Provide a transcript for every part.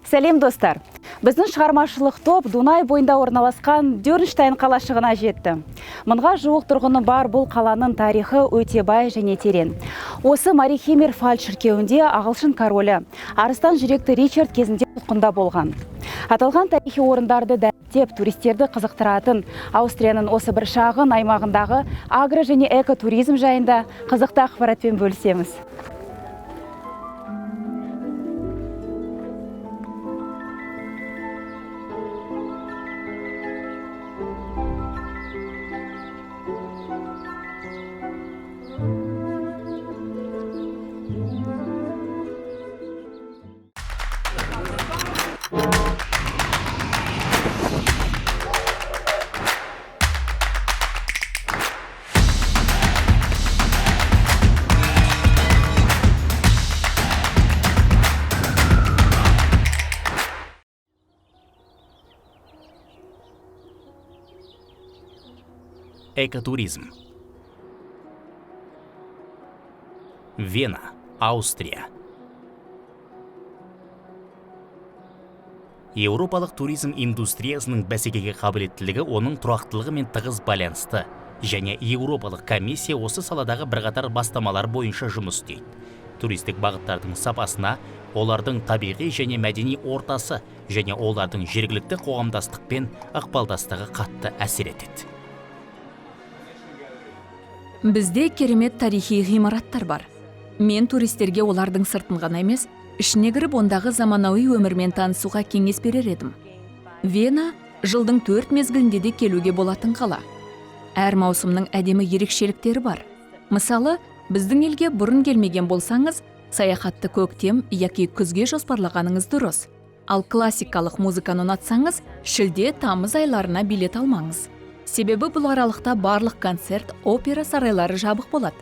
Сәлем достар. Біздің шығармашылық топ Дунай бойында орналасқан Дюрнштайн қалашығына жетті. Мыңға жуық тұрғыны бар бұл қаланың тарихы өте бай және терең. Осы Мари Химмерфальд шіркеуінде ағылшын королі арыстан жүректі Ричард кезінде тұтқында болған. Аталған тарихи орындарды дәріптеп туристерді қызықтыратын Аустрияның осы бір шағын аймағындағы агро және экотуризм жайында қызықты ақпаратпен бөлісеміз. Экотуризм. Вена, Аустрия. Еуропалық туризм индустриясының бәсекеге қабілеттілігі оның тұрақтылығымен тығыз байланысты, және Еуропалық комиссия осы саладағы бірқатар бастамалар бойынша жұмыс істейді. Туристік бағыттардың сапасына, олардың табиғи және мәдени ортасы және олардың жергілікті қоғамдастықпен ықпалдастығы қатты әсер етеді. Бізде керемет тарихи ғимараттар бар. Мен туристерге олардың сыртын ғана емес, ішіне кіріп ондағы заманауи өмірмен танысуға кеңес берер едім. Вена жылдың 4 мезгілінде де келуге болатын қала. Әр маусымның әдемі ерекшеліктері бар. Мысалы, біздің елге бұрын келмеген болсаңыз, саяхатты көктем яки күзге жоспарлағаныңыз дұрыс. Ал классикалық музыканы ұнатсаңыз, шілде-тамыз айларына билет алмаңыз. Себебі бұл аралықта барлық концерт, опера сарайлары жабық болады.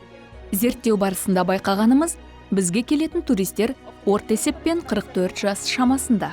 Зерттеу барысында байқағанымыз, бізге келетін туристер орта есеппен 44 жас шамасында.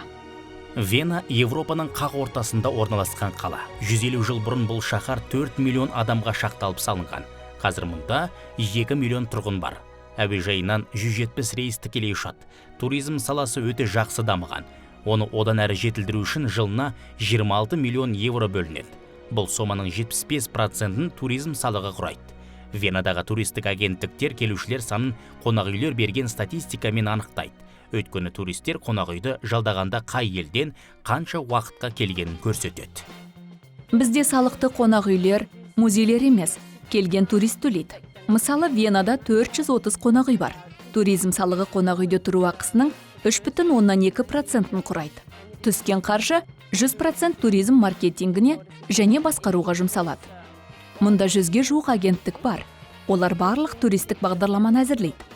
Вена Европаның қақ ортасында орналасқан қала. 150 жыл бұрын бұл шаһар 4 миллион адамға шақталып салынған. Қазір мұнда 2 миллион тұрғын бар. Әуежайынан 170 рейс тікелей ұшады. Туризм саласы өте жақсы дамыған. Оны одан әрі жетілдіру үшін жылына 26 миллион евро бөлінеді. Бұл соманың 75%-ын туризм салығы құрайды. Венадағы туристік агенттіктер келушілер санын қонақүйлер берген статистикамен анықтайды. Өйткені туристер қонақүйді жалдағанда қай елден қанша уақытқа келгенін көрсетеді. Бізде салықты қонақүйлер, музейлер емес, келген турист төлейді. Мысалы, Венада 430 қонақүй бар. Туризм салығы қонақүйде тұру ақысының 3,2%-ын құрайды. Түскен қаржы 100% туризм маркетингіне және басқаруға жұмсалады. Мұнда 100-ге жуық агенттік бар. Олар барлық туристік бағдарламаны әзірлейді.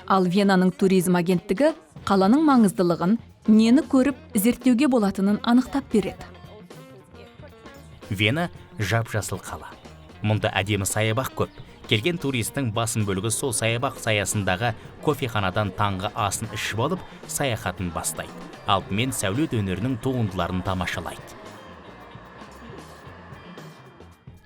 Ал Венаның туризм агенттігі қаланың маңыздылығын, нені көріп, зерттеуге болатынын анықтап береді. Вена жап-жасыл қала. Мұнда әдемі саябақ көп. Келген туристің басым бөлігі сол саябақ саясындағы кофеханадан таңғы асын ішіп алып, саяхатын бастайды. Алдымен сәулет өнерінің туындыларын тамашалайды.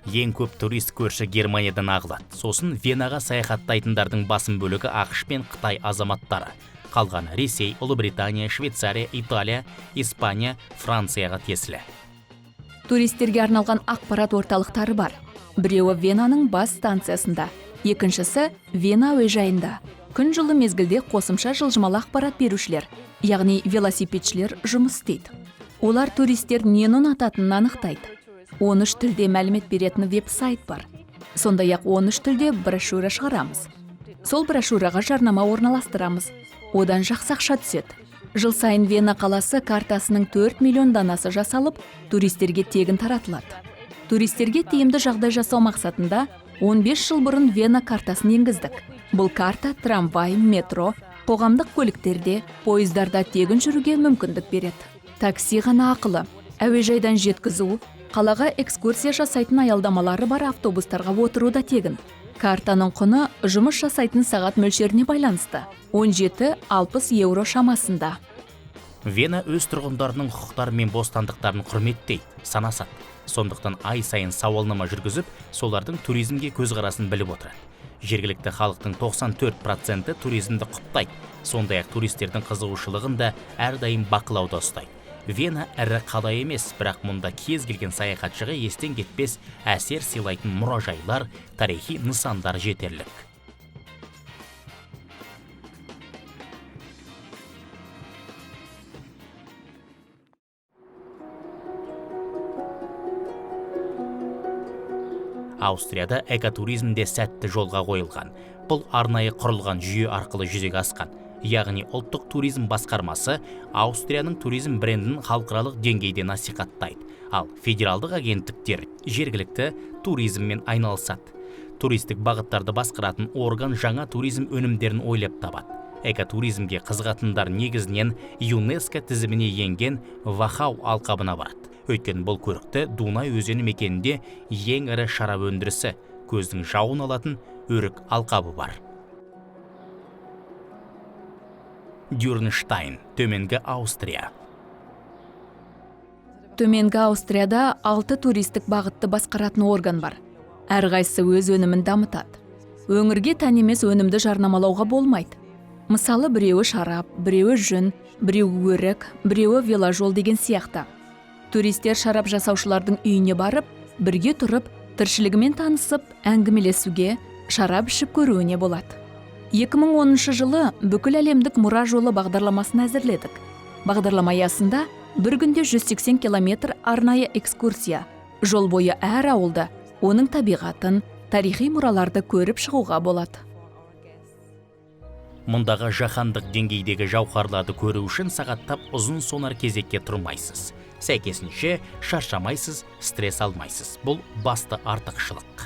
Ең көп турист көрші Германиядан ағылады. Сосын Венаға саяхаттайтындардың басым бөлігі ақш пен Қытай азаматтары. Қалғаны Ресей, Ұлыбритания, Швейцария, Италия, Испания, Францияға тиесілі. Туристерге арналған ақпарат орталықтары бар. Біреуі Венаның бас станциясында, екіншісі Вена әуежайында. Күн жылы мезгілде қосымша жылжымалы ақпарат берушілер, яғни велосипедшілер жұмыс істейді. Олар туристер нені ұнататынын анықтайды. 13 тілде мәлімет беретін веб-сайт бар. Сондай-ақ 13 тілде брошюра шығарамыз. Сол брошюраға жарнама орналастырамыз. Одан жақсы ақша түседі. Жыл сайын Вена қаласы картасының 4 миллион данасы жасалып, туристерге тегін таратылады. Туристерге тиімді жағдай жасау мақсатында 15 жыл бұрын Вена картасын енгіздік. Бұл карта трамвай, метро, қоғамдық көліктерде, пойыздарда тегін жүруге мүмкіндік береді. Такси ғана ақылы, әуежайдан жеткізу, қалаға экскурсия жасайтын аялдамалары бар автобустарға отыру да тегін. Картаның құны жұмыс жасайтын сағат мөлшеріне байланысты. 17-60 евро шамасында. Вена өз тұрғындарының құқықтары мен бостандықтарын құрметтейді, санасады. Сондықтан ай сайын сауалнама жүргізіп, солардың туризмге көзқарасын біліп отырады. Жергілікті халықтың 94% туризмді құптайды. Сондай-ақ туристердің қызығушылығын да әрдайым бақылауда ұстайды. Вена ірі қала емес, бірақ мұнда кез келген саяхатшыға естен кетпес әсер сыйлайтын мұражайлар, тарихи нысандар жетерлік. Аустрияда экотуризмде сәтті жолға қойылған. Бұл арнайы құрылған жүйе арқылы жүзеге асқан. Яғни ұлттық туризм басқармасы Аустрияның туризм брендін халықаралық деңгейде насихаттайды. Ал федералдық агенттіктер жергілікті туризммен айналысады. Туристік бағыттарды басқаратын орган жаңа туризм өнімдерін ойлап табады. Экотуризмге қызығатындар негізінен ЮНЕСКО тізіміне енген Вахау алқабына барады. Өйткені бұл көрікті Дунай өзені мекенінде ең ірі шарап өндірісі, көздің жауын алатын өрік алқабы бар. Дюрнштайн, төменгі Аустрия. Төменгі Аустрияда 6 туристік бағытты басқаратын орган бар. Әрқайсысы өз өнімін дамытады. Өңірге тән емес өнімді жарнамалауға болмайды. Мысалы, біреуі шарап, біреуі жүн, біреуі өрік, біреуі веложол деген сияқты. Туристер шарап жасаушылардың үйіне барып, бірге тұрып, тіршілігімен танысып, әңгімелесуге, шарап ішіп көруіне болады. 2010 жылы бүкіл әлемдік мұра жолы бағдарламасын әзірледік. Бағдарлама аясында бір күнде 180 километр арнайы экскурсия. Жол бойы әр ауылда оның табиғатын, тарихи мұраларды көріп шығуға болады. Мұндағы жаһандық деңгейдегі жауһарларды көру үшін сағаттап ұзын сонар кезекке тұрмайсыз. Сәйкесінше шаршамайсыз, стресс алмайсыз. Бұл басты артықшылық.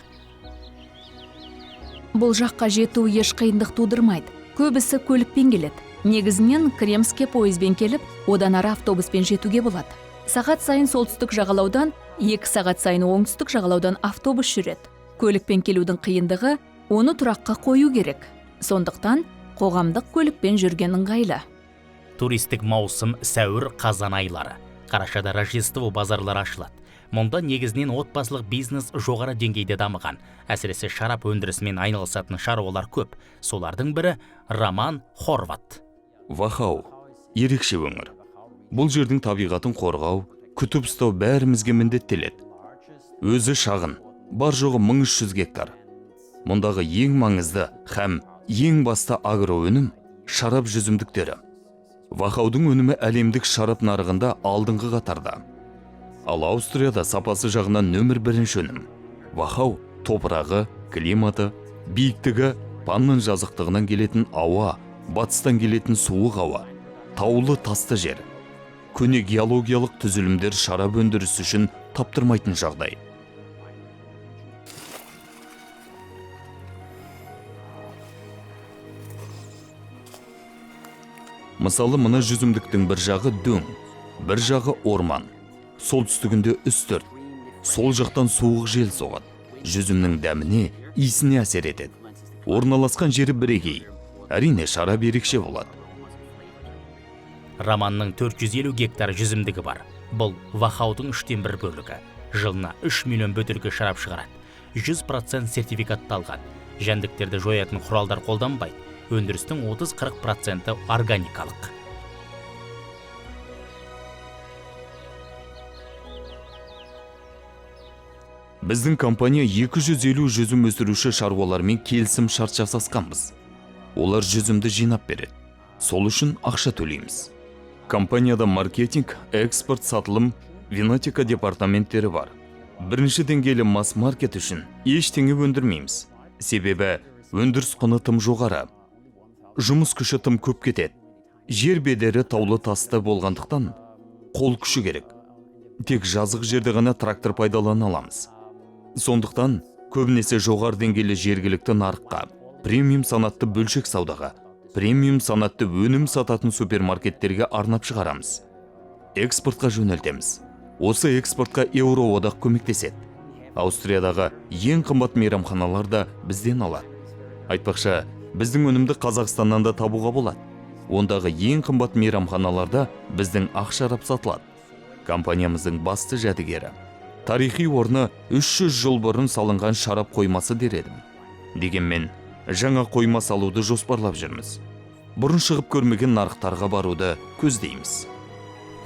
Бұл жаққа жету еш қиындық тудырмайды. Көбісі көлікпен келеді. Негізінен Кремске пойызбен келіп, одан ары автобуспен жетуге болады. Сағат сайын солтүстік жағалаудан, 2 сағат сайын оңтүстік жағалаудан автобус жүреді. Көлікпен келудің қиындығы оны тұраққа қою керек. Сондықтан қоғамдық көлікпен жүрген ыңғайлы. Туристік маусым сәуір, қазан айлары. Қарашада Рождество базарлары ашылады. Мұнда негізінен отбасылық бизнес жоғары деңгейде дамыған. Әсіресе шарап өндірісімен айналысатын шаруалар көп. Солардың бірі Роман Хорват. Вахау ерекше өңір. Бұл жердің табиғатын қорғау, күтіп ұстау бәрімізге міндеттеледі. Өзі шағын, бар жоғы 1300 гектар. Мұндағы ең маңызды һәм ең басты агроөнім шарап жүзімдіктері. Вахаудың өнімі әлемдік шарап нарығында алдыңғы қатарда. Ал Аустрияда сапасы жағынан нөмір 1 өнім. Вахау топырағы, климаты, биіктігі, панның жазықтығынан келетін ауа, батыстан келетін суық ауа, таулы тасты жер. Көне геологиялық түзілімдер шарап өндірісі үшін таптырмайтын жағдай. Мысалы, мына жүзімдіктің бір жағы дөң, бір жағы орман. Солтүстігінде үстірт, сол жақтан суық жел соғады. Жүзімнің дәміне, иісіне әсер етеді. Орналасқан жері бірегей. Әрине шарап ерекше болады. Романның 450 гектар жүзімдігі бар. Бұл Вахаудың 3/1 бөлігі. Жылына 3 миллион бөтелке шарап шығарады. 100% сертификатталған. Жәндіктерді жоятын құралдар қолданбайды. Өндірістің 30-40% органикалық. Біздің компания 250 жүзім өсіруші шаруалармен келісім шарт жасасқанбыз. Олар жүзімді жинап береді. Сол үшін ақша төлейміз. Компанияда маркетинг, экспорт, сатылым, винотека департаменттері бар. Бірінші деңгейлі масс-маркет үшін ештеңе өндірмейміз. Себебі өндіріс құны тым жоғары. Жұмыс күші тым көп кетеді. Жер бедері таулы тасты болғандықтан қол күші керек. Тек жазық жерде ғана трактор пайдалана аламыз. Сондықтан көбінесе жоғары деңгейлі жергілікті нарыққа, премиум санатты бөлшек саудаға, премиум санатты өнім сататын супермаркеттерге арнап шығарамыз. Экспортқа жөнелтеміз. Осы экспортқа Еуроодақ көмектеседі. Аустриядағы ең қымбат мейрамханалар да бізден алады. Айтпақшы, біздің өнімді Қазақстаннан да табуға болады. ондағы ең қымбат мейрамханаларда біздің ақ шарап сатылады. Компаниямыздың басты жәдігері. Тарихи орны 300 жыл бұрын салынған шарап қоймасы дер едім. Дегенмен, жаңа қойма салуды жоспарлап жүрміз. Бұрын шығып көрмеген нарықтарға баруды көздейміз.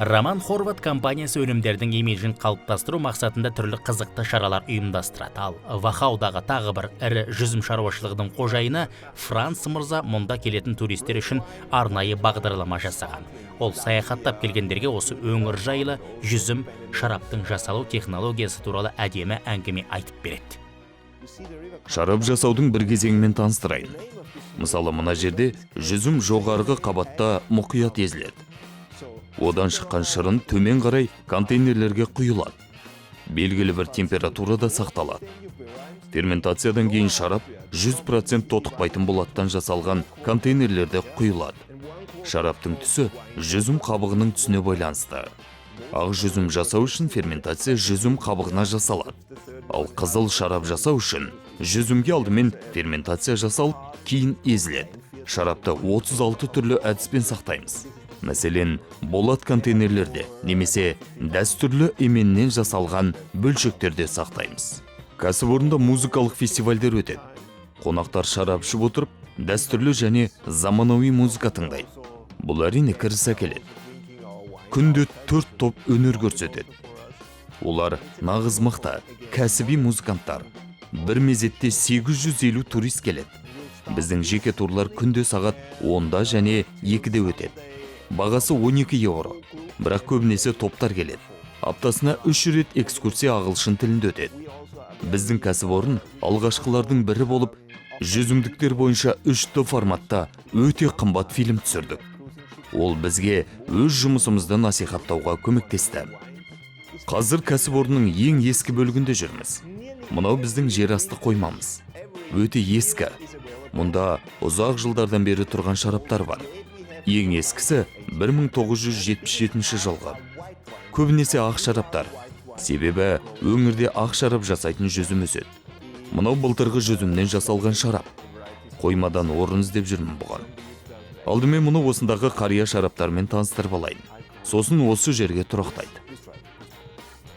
Роман Хорват компаниясы өнімдердің имиджін қалыптастыру мақсатында түрлі қызықты шаралар ұйымдастырады. Ал Вахаудағы тағы бір ірі жүзім шаруашылығының қожайыны Франц мырза мұнда келетін туристер үшін арнайы бағдарлама жасаған. Ол саяхаттап келгендерге осы өңір жайлы жүзім шараптың жасалу технологиясы туралы әдемі әңгіме айтып береді. Шарап жасаудың бір кезеңімен таныстырайын. Мысалы, мына жерде жүзім жоғарғы қабатта мұқият езіледі. Одан шыққан шырын төмен қарай контейнерлерге құйылады. Белгілі бір температурада сақталады. Ферментациядан кейін шарап 100% тотықпайтын болаттан жасалған контейнерлерде құйылады. Шараптың түсі жүзім қабығының түсіне байланысты. Ақ жүзім жасау үшін ферментация жүзім қабығына жасалады. Ал қызыл шарап жасау үшін жүзімге алдымен ферментация жасалып, кейін езіледі. Шарапты 36 түрлі әдіспен сақтаймыз. Мәселен, болат контейнерлерде немесе дәстүрлі еменнен жасалған бөлшектерде сақтаймыз. Кәсіпорында музыкалық фестивальдер өтеді. Қонақтар шарап ішіп отырып, дәстүрлі және заманауи музыка тыңдайды. Бұл әрине кіріс әкеледі. Күнде 4 топ өнер көрсетеді. Олар нағыз мықты, кәсіби музыканттар. Бір мезетте 850 турист келеді. Біздің жеке турлар күнде сағат 10-да және 2-де өтеді. Бағасы 12 евро. Бірақ көбінесе топтар келеді. Аптасына 3 рет экскурсия ағылшын тілінде өтеді. Біздің кәсіпорын алғашқылардың бірі болып, жүзімдіктер бойынша 3D форматта өте қымбат фильм түсірдік. Ол бізге өз жұмысымызды насихаттауға көмектесті. Қазір кәсіпорынның ең ескі бөлігінде жүрміз. Мынау біздің жерасты қоймамыз. Өте ескі. Мұнда ұзақ жылдардан бері тұрған шараптар бар. Ең ескісі 1977 жылғы. Көбінесе ақ шараптар. Себебі өңірде ақ шарап жасайтын жүзім өседі. Мынау былтырғы жүзімнен жасалған шарап. Қоймадан орын іздеп жүрмін бұған. Алдымен мұны осындағы қария шараптармен таныстырып алайын. Сосын осы жерге тұрақтайды.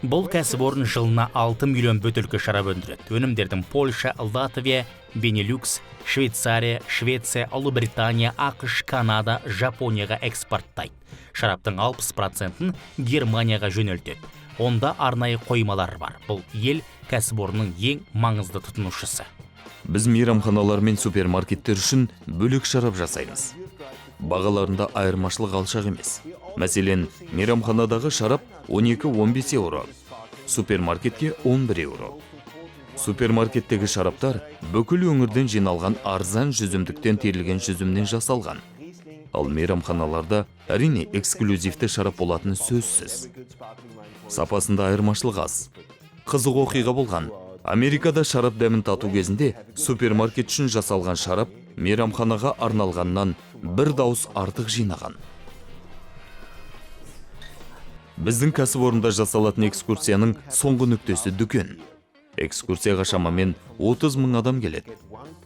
Бұл кәсіпорын жылына 6 миллион бөтелке шарап өндіреді. Өнімдердің Польша, Латвия, Бенилюкс, Швейцария, Швеция, Ұлыбритания, ақш, Канада, Жапонияға экспорттайды. Шараптың 60%-ын Германияға жөнелтеді. Онда арнайы қоймалар бар. Бұл ел кәсіпорынның ең маңызды тұтынушысы. Біз мейрамханалар мен супермаркеттер үшін бөлек шарап жасаймыз. Бағаларында айырмашылық алшақ емес. Мәселен, мейрамханадағы шарап 12-15 евро, супермаркетке 11 евро. Супермаркеттегі шараптар бүкіл өңірден жиналған арзан жүзімдіктен терілген жүзімнен жасалған. Ал мейрамханаларда әрине эксклюзивті шарап болатыны сөзсіз. Сапасында айырмашылық аз. Қызық оқиға болған. Америкада шарап дәмін тату кезінде супермаркет үшін жасалған шарап мейрамханаға арналғаннан бір дауыс артық жинаған. Біздің кәсіпорында жасалатын экскурсияның соңғы нүктесі дүкен. Экскурсияға шамамен 30 мың адам келеді.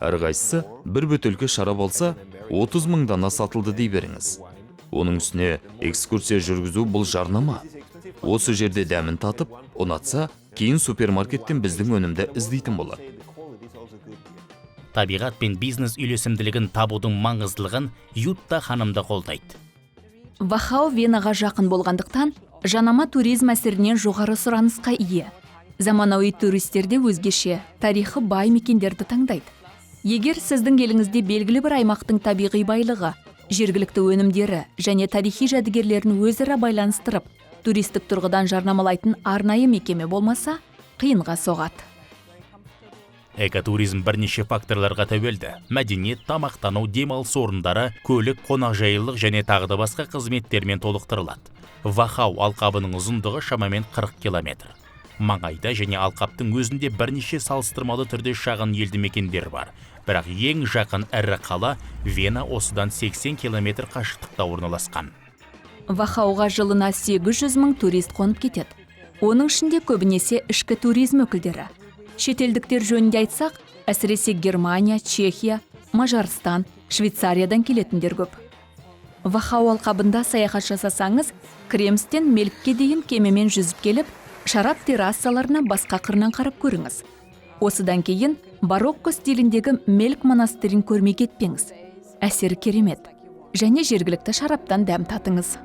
Әрқайсысы бір бөтелке шарап алса, 30 мың дана сатылды дей беріңіз. Оның үстіне экскурсия жүргізу бұл жарнама. Осы жерде дәмін татып, ұнатса, кейін супермаркеттен біздің өнімді іздейтін болады. Табиғат пен бизнес үйлесімділігін табудың маңыздылығын Ютта ханымда қолдайды. Вахау Венаға жақын болғандықтан, жанама туризм әсерінен жоғары сұранысқа ие. Заманауи туристерде өзгеше, тарихы бай мекендерді таңдайды. Егер сіздің еліңізде белгілі бір аймақтың табиғи байлығы, жергілікті өнімдері және тарихи жәдігерлерін өзара байланыстырып, туристік тұрғыдан жарнамалайтын арнайы мекеме болмаса, қиынға соғады. Экотуризм бірнеше факторларға тәуелді. Мәдениет, тамақтану, демалыс орындары, көлік, қонақжайлылық және тағы да басқа қызметтермен толықтырылады. Вахау алқабының ұзындығы шамамен 40 километр. Маңайда және алқаптың өзінде бірнеше салыстырмалы түрде шағын елді мекендер бар. Бірақ ең жақын ірі қала Вена осыдан 80 километр қашықтықта орналасқан. Вахауға жылына 800 мың турист қонып кетеді. Оның ішінде көбінесе ішкі туризм өкілдері. Шетелдіктер жөнінде айтсақ, әсіресе Германия, Чехия, Мажарстан, Швейцариядан келетіндер көп. Вахау алқабында саяхат жасасаңыз, Кремстен Мелкке дейін кемемен жүзіп келіп, шарап террассаларына басқа қырынан қарап көріңіз. Осыдан кейін барокко стиліндегі Мелк монастырын көрмей кетпеңіз. Әсері керемет. Және жергілікті шараптан дәм татыңыз.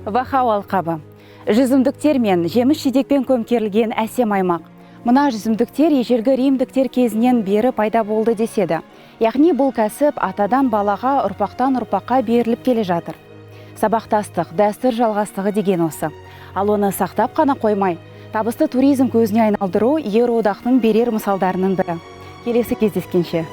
Вахау алқабы. Жүзімдіктер мен жеміс-жидекпен көмкерілген әсем аймақ. Мына жүзімдіктер ежелгі римдіктер кезінен бері пайда болды деседі. Яғни бұл кәсіп атадан балаға, ұрпақтан ұрпаққа беріліп келе жатыр. Сабақтастық, дәстүр жалғастығы деген осы. Ал оны сақтап қана қоймай, табысты туризм көзіне айналдыру Еуроодақтың берер мысалдарының бірі. Келесі кездескенше.